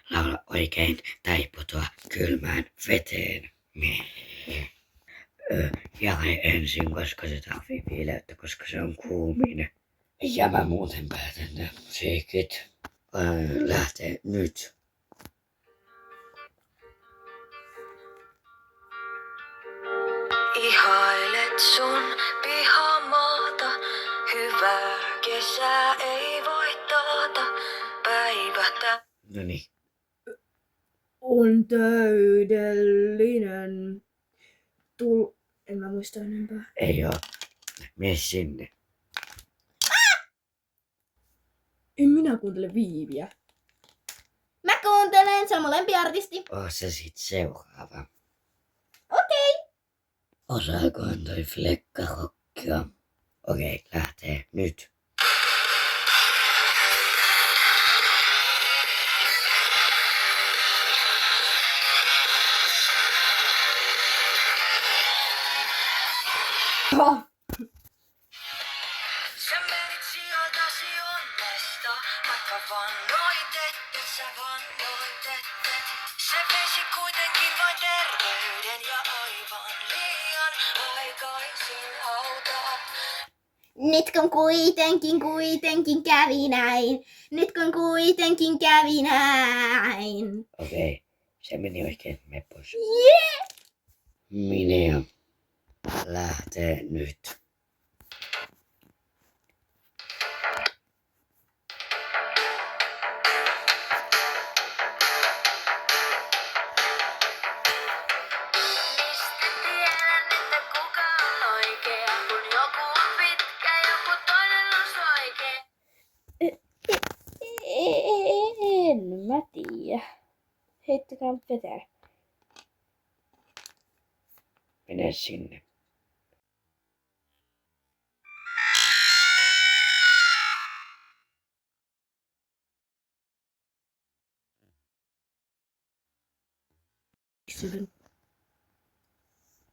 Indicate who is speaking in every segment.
Speaker 1: Laula oikein tai putoa kylmään veteen. Jale ensin, koska se tarvii viileyttä, koska se on kuuminen. Ja mä muuten päätän, että musiikit lähtee nyt.
Speaker 2: Ihailet sun pihamaata, hyvää kesää ei voi taata, päivätä.
Speaker 1: Noniin.
Speaker 3: On täydellinen. En mä muista enempää.
Speaker 1: Ei oo. Mene sinne.
Speaker 3: En minä kuuntele Viiviä. Mä kuuntelen, se on molempi artisti.
Speaker 1: Oo se sit seuraava.
Speaker 3: Okei.
Speaker 1: Osaakohan toi flekkarokkia? Okei, lähtee nyt.
Speaker 2: Sä menit sijoiltasi onnesta, vaikka vannoit, että sä vannoit, että se vesi kuitenkin vain terveyden ja aivan liian aikaisin auta.
Speaker 3: Nyt kun kuitenkin kävi näin. Nyt kun kuitenkin kävi näin.
Speaker 1: Okei, se meni oikein. Mene pois.
Speaker 3: Yeah!
Speaker 1: Minä lähtee nyt.
Speaker 2: Mistä tiedän, että kuka on oikea, kun joku on pitkä, joku toinen on soikea.
Speaker 3: En mä tiedä. Heittäkää veteen.
Speaker 1: Mene sinne.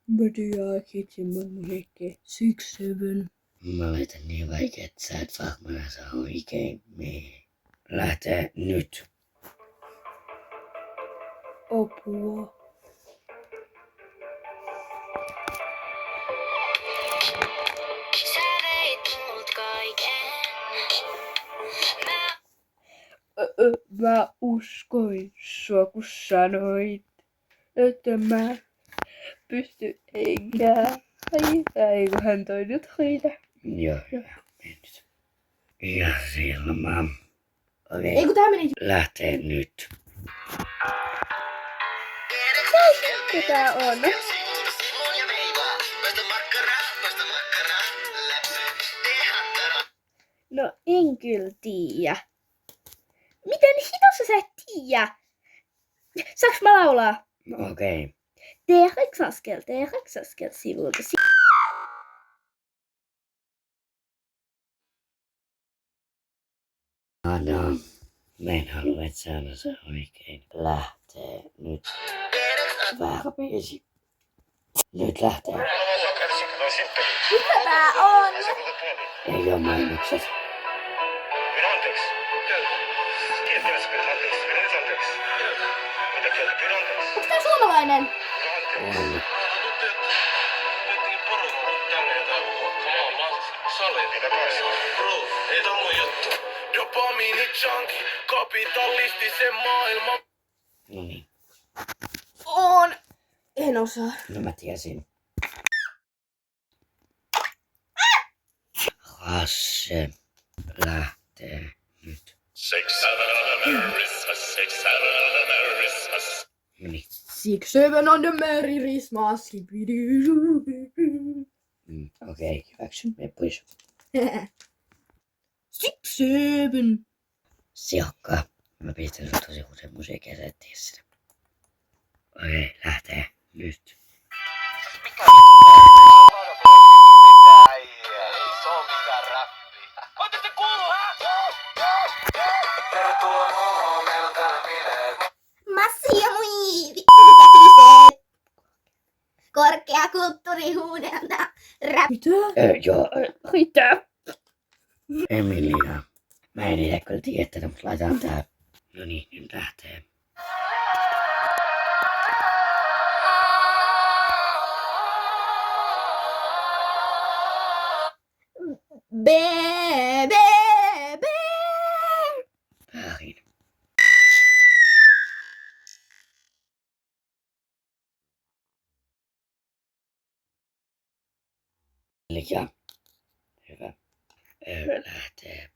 Speaker 3: Mä tiedän itsemmin musiikkia. 6-7.
Speaker 1: Mä laitan niin vaikea, että sä et varmaan saa oikein mihin. Lähtee nyt.
Speaker 3: Apua.
Speaker 2: Sä veit mut kaiken.
Speaker 3: Mä uskoin sua, kun sanoit, että mä pysty enkä. Eiköhän toi nyt riitä.
Speaker 1: Joo, nyt. Ja silmä. Okei,
Speaker 3: Ei kun tää meni.
Speaker 1: lähtee nyt.
Speaker 3: Mikä tää on? No en kyllä tiedä. Miten hitossa sä et tiedä? Saanko mä laulaa?
Speaker 1: Okei.
Speaker 3: T-rex-askel sivulta.
Speaker 1: No, mä en halua, että sä osaa oikein. Lähtee nyt. Väärä biisi. Nyt lähtee.
Speaker 3: Mikä tää on?
Speaker 1: Ei oo mainokset.
Speaker 3: Onks tää suomalainen?
Speaker 1: On. Noniin.
Speaker 3: On. En osaa.
Speaker 1: No mä tiesin. Rasse lähtee nyt. Noniin.
Speaker 3: 6-7 on the merry Christmas.
Speaker 1: Okei, hyväksyn. Mene pois.
Speaker 3: 6-7.
Speaker 1: Siakka. Mä pistän sut tosi usein musiikkia, sä et tiedä sitä. Okei, lähtee nyt.
Speaker 3: Massi ja mui, mitä kyseet? Korkeakulttuurihuudelta. Mitä?
Speaker 1: Joo,
Speaker 3: Mitä?
Speaker 1: Emilia. Mä en itse kyllä tiedä tätä, mutta laitetaan tää No niin, nyt lähtee.
Speaker 3: Bebe,
Speaker 1: Väärin. Ja hyvä. Lähtee.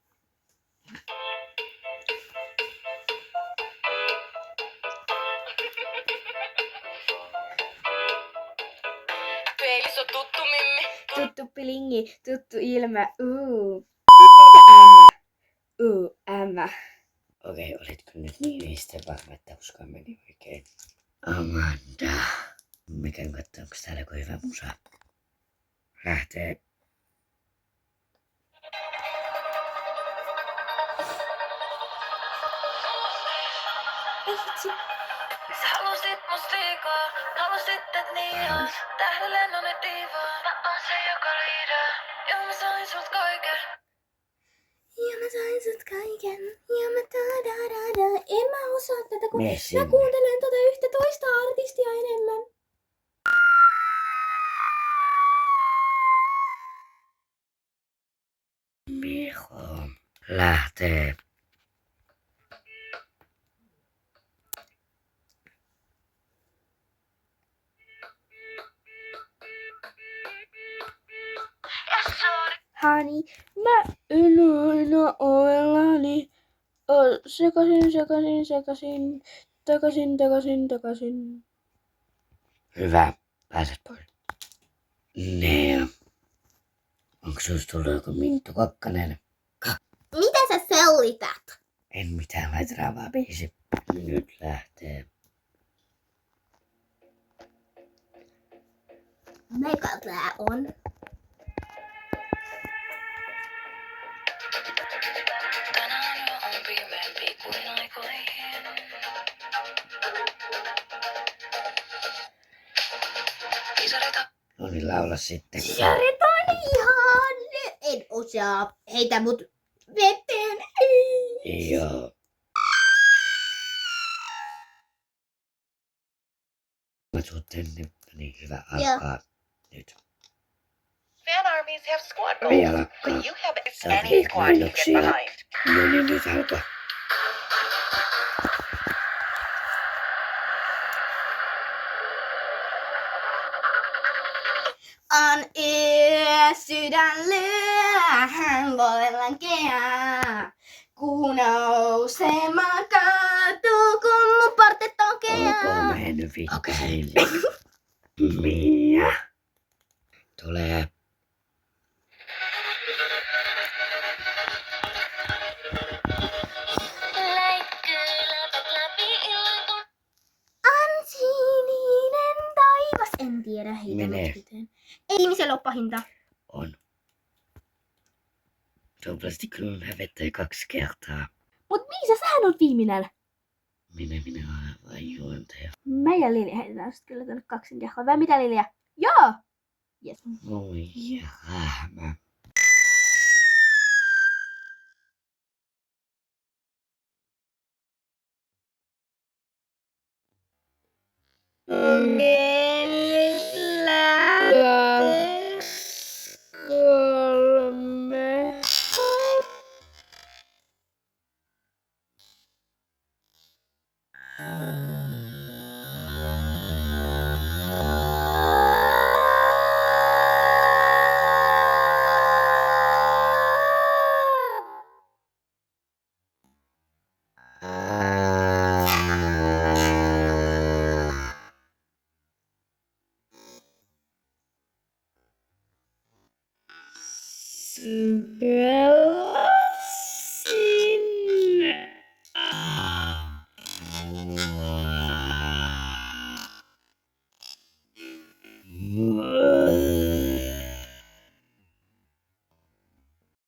Speaker 2: Peilissä on tuttu mimmi.
Speaker 3: tuttu pilingi, tuttu ilme. Ämmä. Ämmä.
Speaker 1: Okei, olitko nyt niin varma, että uskoa meni oikein? Amanda. Mä käyn katsoa, onko täällä joku hyvä musa. Lähtee.
Speaker 3: Vitsi.
Speaker 2: Sä halusit musta liikaa, halusit et niin. Tähdellennon ne diivaa, mä oon se joka liidaa. Joo mä sain sut kaiken.
Speaker 3: Ja mä sain sut kaiken. Ja mä da. En mä osaa tätä, kun
Speaker 1: Mene sinne.
Speaker 3: mä kuuntelen tota yhtä toista artistia enemmän.
Speaker 1: Miho. Lähtee.
Speaker 3: Hani, mä en aina ovellani. Sekaisin.
Speaker 1: Hyvä. Pääset pois. Nea. Onko susta tullut joku Minttu Kokkanen?
Speaker 3: Mitä sä sellität?
Speaker 1: En mitään, laitetaan vaan biisi. Nyt lähtee.
Speaker 3: Mikä tää on?
Speaker 2: Tänään yö on pimeämpi kuin aikoihin. Isarita.
Speaker 1: No niin, laula sitten.
Speaker 3: Järjetään ihan. En osaa. Heitä mut veteen.
Speaker 1: Joo. Mä tuut tänne. No niin, hyvä. Alkaa. Nyt.
Speaker 4: Fan armies have squad goals,
Speaker 1: Vielä
Speaker 4: but
Speaker 1: alkaa.
Speaker 4: you have
Speaker 1: Se on
Speaker 4: any squad you get
Speaker 1: mainoksia.
Speaker 4: behind.
Speaker 1: No niin, nyt alkaa.
Speaker 3: On yö sydän lyöhän voi lankea. Kuu nousee kaatuu, kun mun portet aukeaa.
Speaker 1: Ok, mennyt vittiin. Mia. Tulee.
Speaker 3: On sininen taivas. En tiedä heitä
Speaker 1: Menee.
Speaker 3: nyt miten. Ei ihmisellä ole pahinta.
Speaker 1: On. Toivottavasti kun hävettää 2 kertaa.
Speaker 3: Mut Miisa, sähän on viimeinen.
Speaker 1: Minä olen vain juontaja.
Speaker 3: Mä ja Lili heitetään sit kyllä tänne kaksin jakoon. Vai mitä, Lilia? Joo! Yes.
Speaker 1: Voi rahma.
Speaker 3: Kolme.